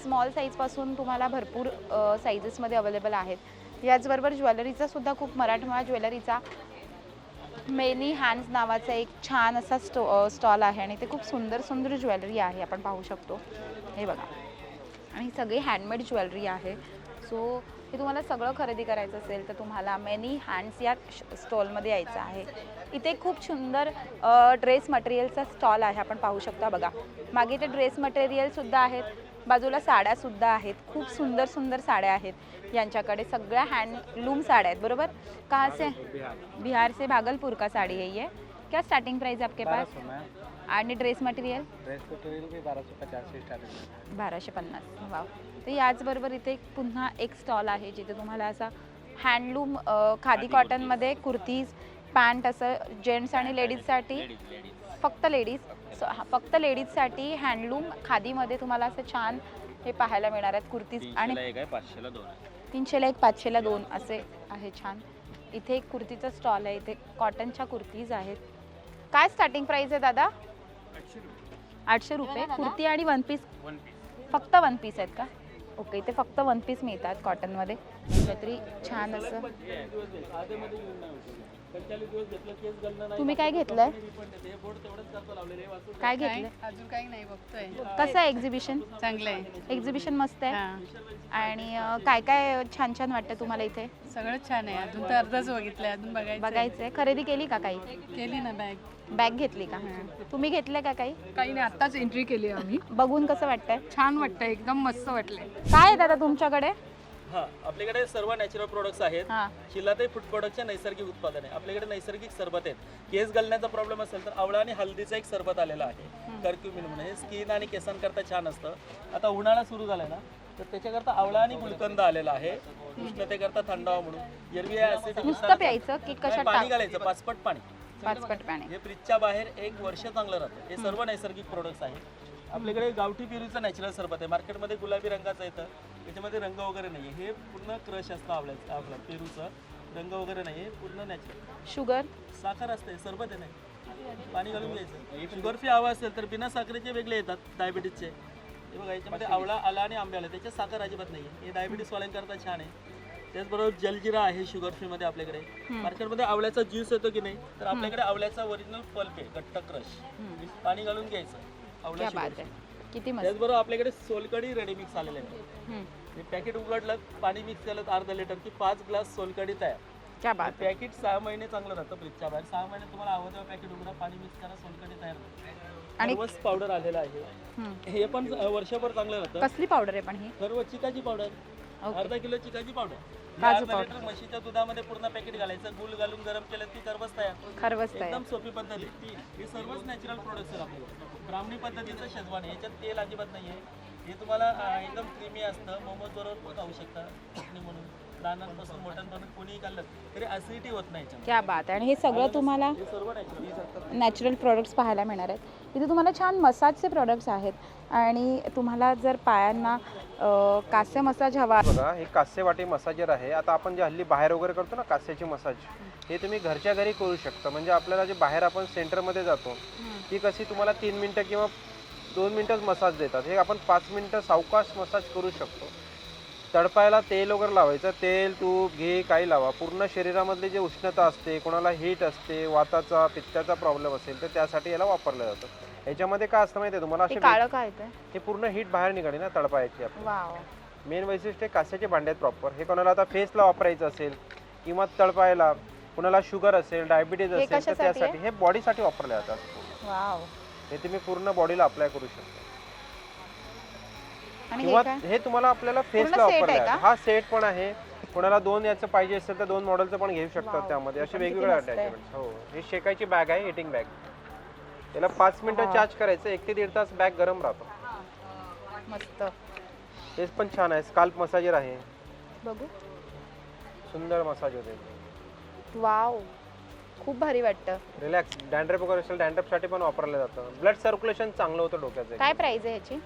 स्मॉल साईजपासून तुम्हाला भरपूर साईजेसमध्ये अवेलेबल आहेत. याचबरोबर ज्वेलरीचा सुद्धा खूप मराठमोळा ज्वेलरीचा मेनी हँड्स नावाचा एक छान असा स्टॉल आहे आणि ते खूप सुंदर ज्वेलरी आहे. आपण पाहू शकतो हे बघा. आणि सगळी हँडमेड ज्वेलरी आहे. सो हे तुम्हाला सगळं खरेदी करायचं असेल तर तुम्हाला मेनी हँड्स या स्टॉलमध्ये यायचं आहे. इथे खूप सुंदर ड्रेस मटेरियलचा स्टॉल आहे. आपण पाहू शकता बघा, मागे ते ड्रेस मटेरियलसुद्धा आहेत. बाजूला साड्या सुद्धा आहेत, खूप सुंदर सुंदर साड्या आहेत यांच्याकडे, सगळ्या हँडलूम साड्या आहेत बरोबर। कहाँ से? बिहार से, भागलपुर का साड़ी है ये। क्या स्टार्टिंग प्राइस आपके पास? आणि ड्रेस मटेरियल? ड्रेस मटेरियल भी 1250 से स्टार्टिंग है। 1250। वाव। तर याचबरोबर इथे पुन्हा एक स्टॉल आहे जिथे तुम्हाला असा हँडलूम खादी कॉटनमध्ये कुर्तीज, पॅन्ट असं जेंट्स आणि लेडीजसाठी, फक्त लेडीजसाठी हँडलूम खादीमध्ये तुम्हाला असं छान हे पाहायला मिळणार आहेत कुर्तीज। आणि 500ला 2 300ला 1 500ला 2 असे आहे छान। इथे एक कुर्तीचा स्टॉल आहे, इथे कॉटनच्या कुर्तीज आहेत। काय स्टार्टिंग प्राइस आहे दादा? 800 रुपये कुर्ती आणि वन पीस? फक्त वन पीस आहेत का? ओके, इथे फक्त वन पीस मिळतात कॉटनमध्ये। काहीतरी छान असं। तुम्ही काय घेतलंय? काय घेतलंय? अजून काही नाही बघतोय। कसं आहे एक्झिबिशन? चांगलं आहे, एक्झिबिशन मस्त आहे। आणि काय काय छान छान वाटतं तुम्हाला इथे? सगळं छान आहे। अजून तर अर्धच बघितलंय, अजून बघायचंय। खरेदी केली का काही? केली ना बॅग। बॅग घेतली का? तुम्ही घेतलंय का काही? काही नाही, आत्ताच एंट्री केली आम्ही। बघून कसं वाटतंय? छान वाटतंय, एकदम मस्त वाटलंय। काय आहे दादा तुमच्याकडे? हां, आपल्याकडे सर्व नॅचरल प्रोडक्ट्स आहेत। हां, शिलाताई फूड प्रोडक्टचे नैसर्गिक उत्पादन आहे। आपल्याकडे नैसर्गिक सरबत आहेत। केस गळण्याचा प्रॉब्लेम असेल तर आवळा आणि हल्दीचा एक सरबत आलेला आहे, कर्क्युमिन म्हणून। हे स्किन आणि केसांकरता छान असतं। आता उन्हाळा सुरू झालाय ना, तर त्याच्याकरता आवळा आणि गुलकंद आलेला आहे, उष्णतेकरता थंडावा म्हणून। एरवी नुसतं प्यायचं की कशात पाणी घालायचं, 5 पट पाणी। 5 पट पाणी? हे फ्रीजच्या बाहेर 1 वर्ष चांगलं राहतं। हे सर्व नैसर्गिक प्रोडक्ट्स आहेत। आपल्याकडे गावठी पेरूचं नॅचरल सरबत आहे, मार्केटमध्ये गुलाबी रंगाचं येतं, त्याच्यामध्ये रंग वगैरे नाही आहे। हे पूर्ण क्रश असतं आवळ्याचं, आपलं पेरूचं, रंग वगैरे नाही आहे, पूर्ण नॅचरल। शुगर? साखर असते, सरबत आहे नाही, पाणी घालून घ्यायचं। शुगर फ्री हवा असेल तर बिना साखरेचे वेगळे येतात, डायबिटीजचे। हे बघा, याच्यामध्ये आवळा आला आणि आंबे आले, त्याच्यात साखर अजिबात नाही आहे। हे डायबिटीसवाल्यांकरता छान आहे। त्याचबरोबर जलजिरा आहे शुगर फ्रीमध्ये आपल्याकडे। मार्केटमध्ये आवळ्याचा ज्यूस येतो की नाही, तर आपल्याकडे आवळ्याचा ओरिजिनल पल्प आहे, गट्ट क्रश, पाणी घालून घ्यायचं, आवळा शुगर फ्री। किती मस्त। त्याचबरोबर आपल्याकडे सोलकढी रेडी मिक्स आलेले आहे। हे पॅकेट उघडलं, पाणी मिक्स केलं अर्धा लिटर की 5 ग्लास सोलकढी तयार। क्या बात। पॅकेट 6 महिने चांगलं राहतं फ्रीजच्या बाहेर। 6 महिने तुम्हाला हवं तेव्हा पॅकेट उघडा, पाणी मिक्स करा, सोलकढी तयार होते। आणि खरवस पावडर आलेला आहे, हे पण वर्षभर चांगलं राहतं। कसली पावडर आहे पण ही? खरवस चिकाची पावडर, अर्धा किलो चिकाची पावडर। काजू अर्धा लिटर म्हशीच्या दुधामध्ये पूर्ण पॅकेट घालायचं, गुळ घालून गरम केलं की खरवस तयार। खरवस तयार। एकदम सोपी पद्धत आहे। हे सर्वच नॅचरल प्रोडक्ट्स आहेत आपल्याकडे। ब्राह्मणी पद्धतीचं शेजवान आहे, याच्यात तेल अजिबात नाही आहे। हे तुम्हाला एकदम क्रीमी असतं, मोमोज बरोबर पण खाऊ शकता चटणी म्हणून। लहानांपासून मोठ्यांपर्यंत कोणीही खाल्लं तरी ॲसिडिटी होत नाही याच्यामध्ये। क्या बात आहे। आणि हे सगळं तुम्हाला हे सर्व नॅचरल नॅचरल प्रोडक्ट्स पाहायला मिळणार आहेत। इथे तुम्हाला छान मसाजचे प्रोडक्ट्स आहेत आणि तुम्हाला जर पायांना कास्य मसाज हवा। बघा, हे कास्य वाटी मसाजर आहे। आता आपण जे हल्ली बाहेर वगैरे करतो ना कास्याची मसाज, हे तुम्ही घरच्या घरी करू शकता। म्हणजे आपल्याला जे बाहेर आपण सेंटरमध्ये जातो ती कशी तुम्हाला 3 मिनटं किंवा 2 मिनटंच मसाज देतात, हे आपण 5 मिनटं सावकाश मसाज करू शकतो। तळपायला तेल वगैरे लावायचं, तेल तूप घी काही लावा। पूर्ण शरीरामधली जी उष्णता असते, कोणाला हीट असते, वाताचा पित्ताचा प्रॉब्लेम असेल तर त्यासाठी याला वापरलं जातं। याच्यामध्ये काय असतं माहिती आहे तुम्हाला, काळं काय ते? हे पूर्ण हीट बाहेर निघाली ना तळपायाची आपली। वाव। मेन वैशिष्ट्य कास्याचे भांडे आहेत प्रॉपर। हे कोणाला आता फेसला वापरायचं असेल किंवा तळपायला, कोणाला शुगर असेल, डायबिटीज असेल तर त्यासाठी, हे बॉडीसाठी वापरले जातात। वाव। हे तुम्ही पूर्ण बॉडीला अप्लाय करू शकता। आणि किंवा हे तुम्हाला आपल्याला फेसला वापरले, हा सेट पण आहे। कोणाला 2 याचं पाहिजे असेल तर 2 मॉडेलचं पण घेऊ शकतात त्यामध्ये, असे वेगवेगळे अटॅचमेंट्स। हो, हे शेकायची बॅग आहे, हिटिंग बॅग। याला 5 मिनिटं चार्ज करायचं, 1 ते 1.5 तास बॅग गरम राहतो। मस्त। हे पण छान आहे, स्काल्प मसाजर आहे, बघू। सुंदर मसाज होते। वाव, खूप भारी वाटतं। रिलॅक्स, डॅन्ड्रफ वगैरे असेल डॅन्ड्रफसाठी पण वापरलं जातं। ब्लड सर्क्युलेशन चांगलं होतं डोक्याचं। काय प्राइस आहे ह्याची?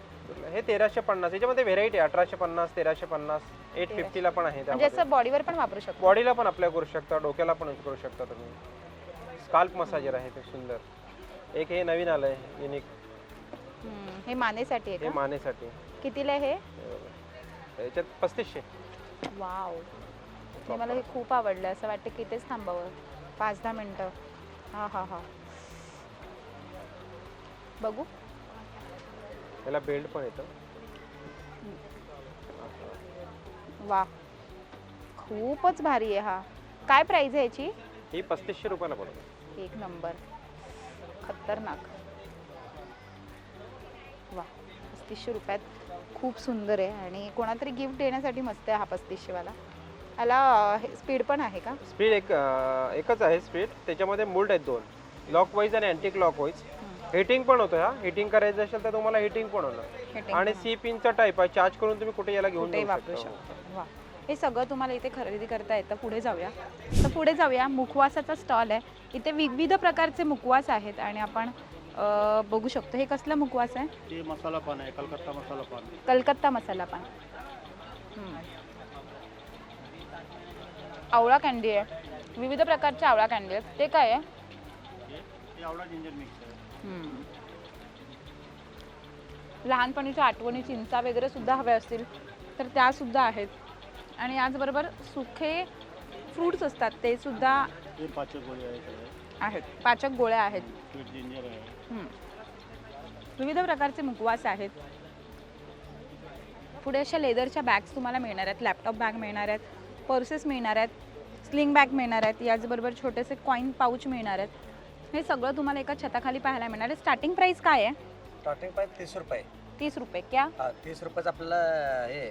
हे 1350। याच्यामध्ये व्हेरायटी 1850, 1350, 850 ला पण आहे। म्हणजे असं बॉडीवर पण वापरू शकतो? बॉडीला पण अप्लाय करू शकता, डोक्याला पण यूज करू शकता तुम्ही। स्काल्प मसाजर आहे ते सुंदर। एक हे नवीन आलंय युनिक, हे मानेसाठी आहे हे का? मानेसाठी। कितीला आहे हे? याच्यात 3500। वाव, हे मला हे खूप आवडलं। असं वाटतं की इथेच थांबावं 5-10 मिनटं। हा हा हा, बघू। याला बेल्ट पण येतं। वा, खूपच भारी आहे हा। काय प्राइस आहे याची? ही 3500 रुपयाला पडते। एक नंबर, खतरनाक। वा, 3500 रुपयात. खूप सुंदर आहे आणि कोणातरी गिफ्ट देण्यासाठी मस्त आहे हा 3500 वाला. याला स्पीड पण आहे का? स्पीड एकच आहे स्पीड. त्याच्यामध्ये मोल्ड आहेत 2, क्लॉक वाईज आणि अँटी क्लॉक वाईज. हिटिंग पण होतं. हा हिटिंग करायचं असेल तर तुम्हाला हिटिंग पण होणार. Heating आणि पण सी पिनचा टाईप आहे. चार्ज करून तुम्ही कुठे याला घेऊन कुठेही जाऊ वापरू शकता. शकतो. वा, हे सगळं तुम्हाला इथे खरेदी करता येतं. पुढे जाऊया. तर पुढे जाऊया. मुखवासाचा स्टॉल आहे. इथे विविध प्रकारचे मुखवास आहेत आणि आपण बघू शकतो. हे कसला मुखवास आहे? ते मसाला पान आहे, कलकत्ता मसाला पान. कलकत्ता मसाला पान. आवळा कँडी आहे. विविध प्रकारचे आवळा कँडी आहेत. ते काय आहे? ते आवळा जिंजर मिक्स आहे. लहानपणीच्या आठवणी, चिंचा वगैरे सुद्धा हव्या असतील तर त्या सुद्धा आहेत. आणि याचबरोबर सुखे फ्रूट्स असतात ते सुद्धा ते पाचक गोळी आहे सगळे. आहेत. पाचक गोळ्या आहेत. स्वीट जिंजर आहे. विविध प्रकारचे मुखवास आहेत. पुढे अशा लेदरच्या बॅग्स तुम्हाला मिळणार आहेत. लॅपटॉप बॅग मिळणार आहेत, पर्सेस मिळणार आहेत, स्लिंग बॅग मिळणार आहेत, याचबरोबर छोटेसे कॉईन पाऊच मिळणार आहेत. हे सगळं तुम्हाला एका छताखाली पाहायला मिळणार आहे. स्टार्टिंग प्राइस काय आहे? स्टार्टिंग प्राइस 30 रुपये. 30 रुपये. क्या? 30 रुपयाचं आपल्याला हे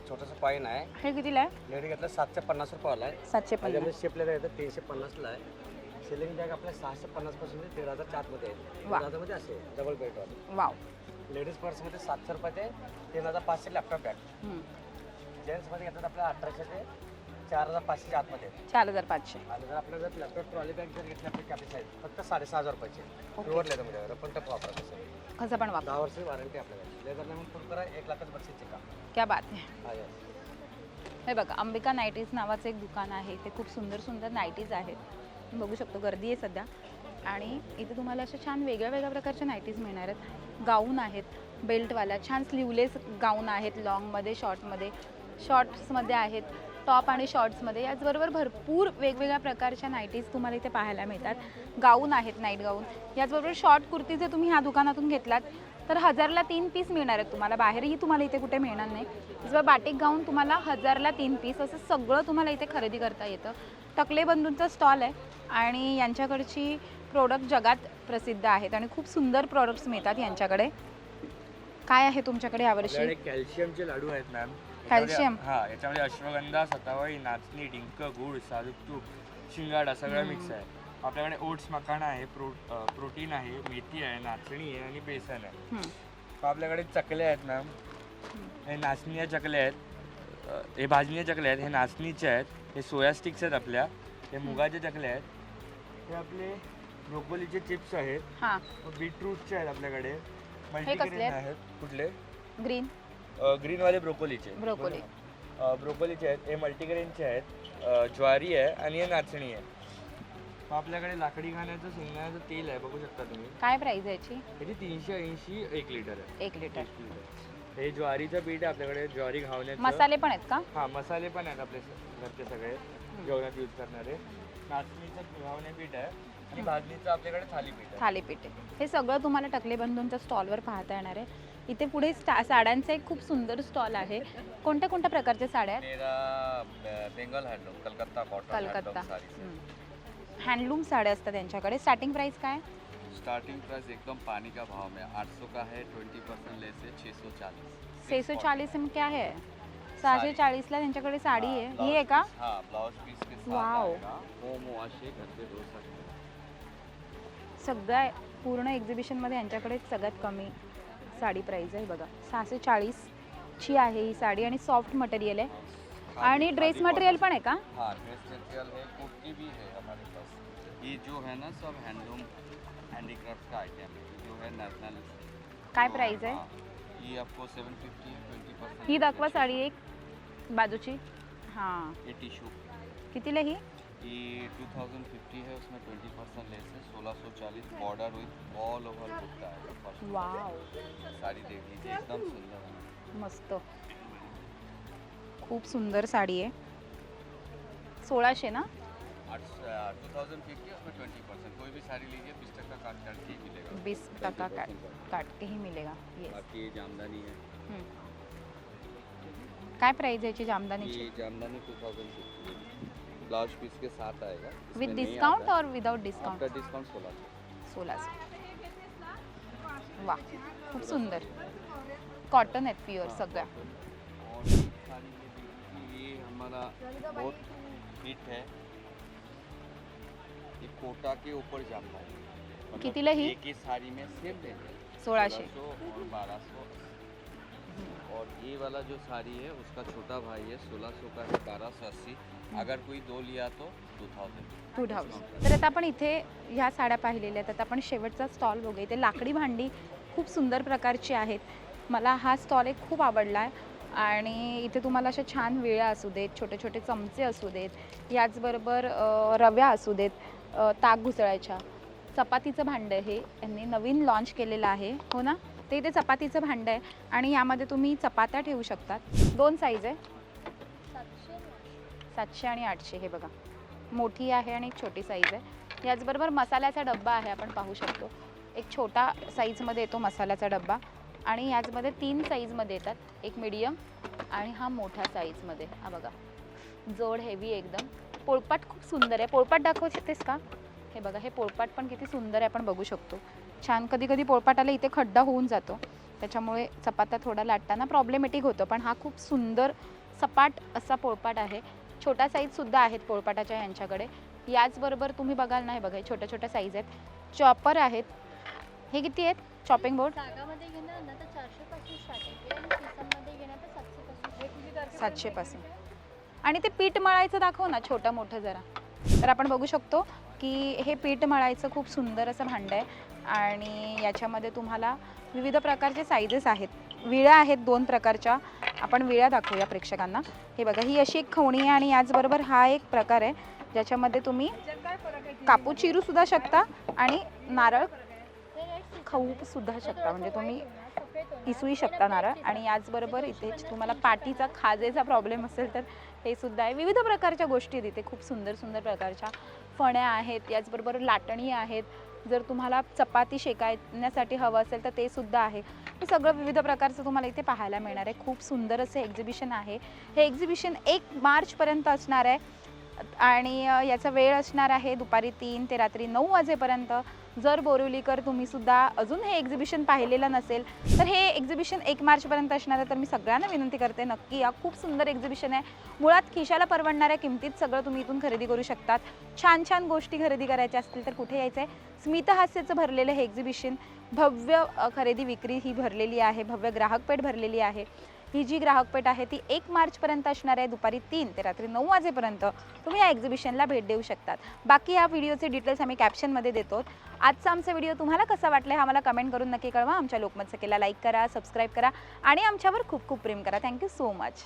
छोटंसं कॉईन आहे. हे कितीला आहे? लेडी घेतलं 750 रुपयाला आहे. 750. शिपलेलं येतं 350ला आहे. सिलिंग बॅग आपल्या 650 पासून 13,000च्या आतमध्ये आहे. वा. 13,000 मध्ये असे डबल बेडवाले. वाव. लेडीज पर्समध्ये 700 रुपये ते 3,500 लॅपटॉप बॅग. जेंट्समध्ये घेतात आपल्याला 1800 ते 4,500च्या आतमध्ये आहे. 4,500. आणि जर आपल्याला जर लॅपटॉप ट्रॉली बॅग जर घेतली आपली कॅपी साईज फक्त 6,500 रुपयाची. प्युअर लेदरमध्ये रबर टप वापरायचं. कसं पण वापर. 10 वर्ष वॉरंटी आपल्याला. लेदर म्हणून फुल करा 1 लाखच बक्षीसचे काम. क्या बात आहे. हा यस. हे बघा, अंबिका नाईटीज नावाचं एक दुकान आहे. इथे खूप सुंदर सुंदर नाईटीज आहेत. बघू शकतो, गर्दी आहे सध्या. आणि इथे तुम्हाला अशा छान वेगळ्या वेगळ्या प्रकारच्या नाईटीज मिळणार आहेत. गाऊन आहेत, बेल्टवाल्या छान स्लीवलेस गाऊन आहेत. लॉंगमध्ये, शॉर्टमध्ये, शॉर्ट्समध्ये आहेत, टॉप आणि शॉर्ट्समध्ये. याचबरोबर भरपूर वेगवेगळ्या प्रकारच्या नाईटीज तुम्हाला इथे पाहायला मिळतात. गाऊन आहेत, नाईट गाऊन. याचबरोबर शॉर्ट कुर्ती जर तुम्ही ह्या दुकानातून घेतलात तर 1000ला 3 पीस मिळणार आहेत तुम्हाला. बाहेरही तुम्हाला इथे कुठे मिळणार नाही. जर बाटिक गाऊन तुम्हाला 1000ला 3 पीस असं सगळं तुम्हाला इथे खरेदी करता येतं. टकले बंधूंचा स्टॉल आहे आणि यांच्याकडची प्रोडक्ट जगात प्रसिद्ध आहेत आणि खूप सुंदर प्रोडक्ट्स मिळतात यांच्याकडे. काय आहे तुमच्याकडे यावर्षी? कॅल्शियमचे लाडू आहेत मॅम. कॅल्शियम? हां, याच्यामध्ये अश्वगंधा, सतावळी, नाचणी, डिंक, गूळ, साजूक तूप, शिंगाडा सगळं मिक्स आहे. आपल्याकडे ओट्स मखाना आहे, प्रोटीन आहे, मेथी आहे, नाचणी आहे आणि बेसन आहे. आपल्याकडे चकले आहेत मॅम. हे नाचणीच्या चकले आहेत, हे भाजणीचे चकले आहेत, हे नाचणीचे आहेत, हे सोया स्टिक्स आहेत आपल्या, हे मुगाचे चकले आहेत, हे आपले ब्रोकोलीचे चिप्स आहेत, बीटरूटचे आहेत आपल्याकडे, मल्टीग्रेन आहेत. कुठले? ग्रीन. ग्रीनवाले ब्रोकोलीचे. ब्रोकोलीचे आहेत, हे मल्टीग्रेनचे आहेत, ज्वारी आहे आणि हे नाचणी आहे. आपल्याकडे लाकडी घाण्याचं शेंगदाण्याचं तेल आहे, बघू शकता तुम्ही. काय प्राइस आहे याची? याची 380 1 लिटर आहे. 1 लिटर. हे ज्वारीचं पीठ आहे आपल्याकडे, ज्वारी घावण्याचं. मसाले पण आहेत का? हां, मसाले पण आहेत आपले घरचे सगळे जेवणात यूज करणारे. नाचणीचं घावणे पीठ आहे आणि भाजणीचं आपल्याकडे थालीपीठ आहे. थालीपीठ आहे. हे सगळं तुम्हाला टकले बंधूंच्या स्टॉलवर पाहता येणार आहे. इथे पुढे साड्यांचा एक खूप सुंदर स्टॉल आहे. कोणत्या कोणत्या प्रकारच्या साड्या आहेत? Bengal handloom, Calcutta cotton, Calcutta handloom साड्या असतात त्यांच्याकडे. स्टार्टिंग प्राइस काय? स्टार्टिंग प्राइस एकदम पानी का भाव में 800 का है, 20% लेस है 640. 640 में क्या है? 640 ला त्यांच्याकडे साडी आहे. ही आहे का? हाँ, ब्लाउज पीस के साथ वाव. आएगा. मोमो असे घर पे धो सकते हैं. सगळ्या पूर्ण एक्झिबिशनमध्ये यांच्याकडे सगळ्यात कमी साडी प्राइस आहे. बघा, 640 ची आहे ही साडी आणि सॉफ्ट मटेरियल आहे. आणि ड्रेस मटेरियल पण आहे का? हाँ, ड्रेस मटेरियल है, कुर्ती भी है हमारे पास. ये जो है ना सब हैंडलूम हैंडीक्राफ्ट का आइटम है, जो है नेशनल. काय प्राइस आहे? ये आपको 750 20%. ही दाखवा साडी एक बाजूची. हां, ये टिश्यू कितीला ही? ये 2050 है, उसमें 20% लेस है 1640. बॉर्डर विथ ऑल ओवर बुट्टा है. वाव. साड़ी देख लीजिए, एकदम सुंदर है. मस्त, खूप सुंदर साडी आहे. 1600 ना? 2050 उसमें 20%. कोई भी साड़ी लीजिए 20% काट करके ही मिलेगा. 20% काट के ही मिलेगा. बाकी ये जामदानी है. काय प्राइस है याची जामदानीची? ये जामदानी 2050 ब्लाउज पीस के साथ आएगा. विद डिस्काउंट और विदाउट डिस्काउंट? After discount 1600. वा खूप सुंदर कॉटन आहेत प्युअर सगळ्या. और ये साड़ी में देखिए, ये हमारा बहुत हिट है, ये कोटा के ऊपर जाता है. मतलब कितीला ही? एक ही साड़ी में सेम रेंज है, 1600 और 1200. और ये वाला जो साड़ी है उसका छोटा भाई है, 1600 का है, 1280. अगर कोई दो लिया तो 2000. तर आता आपण इथे ह्या साड्या पाहिलेल्या आहेत. आता आपण शेवटचा स्टॉल बघूया. इथे लाकडी भांडी खूप सुंदर प्रकारची आहेत. मला हा स्टॉल एक खूप आवडला आहे. आणि इथे तुम्हाला अशा छान विळ्या असू देत, छोटे छोटे चमचे असू देत, याचबरोबर रव्या असू देत, ताक घुसळायच्या, चपातीचं भांडं हे यांनी नवीन लॉन्च केलेलं आहे, हो ना. ते इथे चपातीचं भांडं आहे आणि यामध्ये तुम्ही चपात्या ठेवू शकतात. 2 साईज आहे, 700 आणि 800. हे बघा, मोठी आहे आणि एक छोटी साईज आहे. याचबरोबर मसाल्याचा डब्बा आहे, आपण पाहू शकतो. एक छोटा साईजमध्ये येतो मसाल्याचा डब्बा आणि याचमध्ये 3 साईजमध्ये येतात, एक मीडियम आणि हा मोठा साईजमध्ये. हा बघा, जड हेवी एकदम. पोळपाट खूप सुंदर आहे. पोळपाट दाखवू शकतेस का? हे बघा, हे पोळपाट पण किती सुंदर आहे, आपण बघू शकतो. छान. कधी कधी पोळपाटाला इथे खड्डा होऊन जातो, त्याच्यामुळे चपात्या थोडा लाटताना प्रॉब्लेमॅटिक होतं, पण हा खूप सुंदर सपाट असा पोळपाट आहे. छोटा साईजसुद्धा आहेत पोळपाटाच्या यांच्याकडे. याचबरोबर तुम्ही बघाल ना, हे बघा छोट्या छोट्या साईज आहेत. चॉपर आहेत. हे किती आहेत चॉपिंग बोर्ड? 700 पासून. आणि ते पीठ मळायचं दाखव ना, छोटं मोठं जरा. तर आपण बघू शकतो की हे पीठ मळायचं खूप सुंदर असं भांडं आहे आणि याच्यामध्ये तुम्हाला विविध प्रकारचे साईजेस आहेत. विळ्या आहेत 2 प्रकारच्या. आपण विळ्या दाखवूया प्रेक्षकांना. हे बघा, ही अशी एक खवणी आहे आणि याचबरोबर हा एक प्रकार आहे ज्याच्यामध्ये तुम्ही कापूस चिरू सुद्धा शकता आणि नारळ खाऊ सुद्धा शकता, म्हणजे तुम्ही किसूही शकता नारळ. आणि याचबरोबर इथे तुम्हाला पाठीचा खाजेचा प्रॉब्लेम असेल तर हे सुद्धा आहे. विविध प्रकारच्या गोष्टी आहेत इथे, खूप सुंदर सुंदर प्रकारच्या फण्या आहेत. याचबरोबर लाटणी आहेत. जर तुम्हाला चपाती शेकण्यासाठी हवं असेल तर ते सुद्धा आहे. हे सगळं विविध प्रकारचं तुम्हाला इथे पाहायला मिळणार आहे. खूप सुंदर असं एक्झिबिशन आहे. हे एक्झिबिशन 1 मार्चपर्यंत असणार आहे आणि याचा वेळ असणार आहे दुपारी 3 ते रात्री 9 वाजेपर्यंत. जर बोरिवलीकर तुम्ही सुद्धा अजून हे एक्झिबिशन पाहिलेलं नसेल तर हे एक्झिबिशन 1 मार्चपर्यंत असणार आहे. तर मी सगळ्यांना विनंती करते, नक्की या. खूप सुंदर एक्झिबिशन आहे. मुळात खिशाला परवडणाऱ्या किमतीत सगळं तुम्ही इथून खरेदी करू शकतात. छान छान गोष्टी खरेदी करायच्या असतील तर कुठे यायचं आहे? स्मितहास्याचं भरलेलं हे एक्झिबिशन. भव्य खरेदी विक्री ही भरलेली आहे, भव्य ग्राहकपेठ भरलेली आहे. ही जी ग्राहकपेठ आहे ती 1 मार्चपर्यंत असणार आहे. दुपारी 3 ते रात्री 9 वाजेपर्यंत तुम्ही या एक्झिबिशनला भेट देऊ शकतात. बाकी या व्हिडिओचे डिटेल्स आम्ही कॅप्शनमध्ये देतो. आजचा आमचा व्हिडिओ तुम्हाला कसा वाटला हा मला कमेंट करून नक्की कळवा. आमच्या लोकमत सखीला लाईक करा, सबस्क्राईब करा आणि आमच्यावर खूप खूप प्रेम करा. Thank you so much.